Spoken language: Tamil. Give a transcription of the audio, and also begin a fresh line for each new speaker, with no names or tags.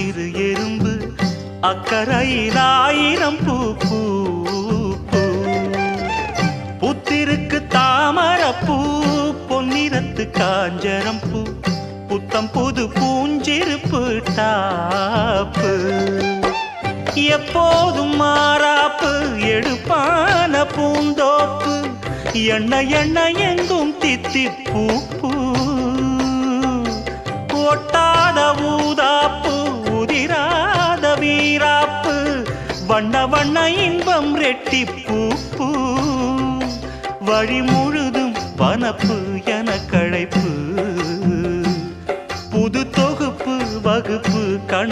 சிறு எறும்பு அக்கரையில் ஆயிரம் பூ பூ பூ. புத்திருக்கு தாமரப்பூ பொன்னிறத்து காஞ்சரம் பூ புத்தம் புது பூஞ்சிருப்பு டாப்பு. எப்போதும் மாறாப்பு எடுப்பான பூந்தோப்பு எண்ண எண்ண எங்கும் தித்திப்பூ பூ. ஒட்டாத ஊதாப்பு உதிராத வீராப்பு வண்ண வண்ண இன்பம் ரெட்டிப்பூ பூ. வழி முழுதும் வனப்பு என களைப்பு புது தொகுப்பு வகுப்பு கணக்கு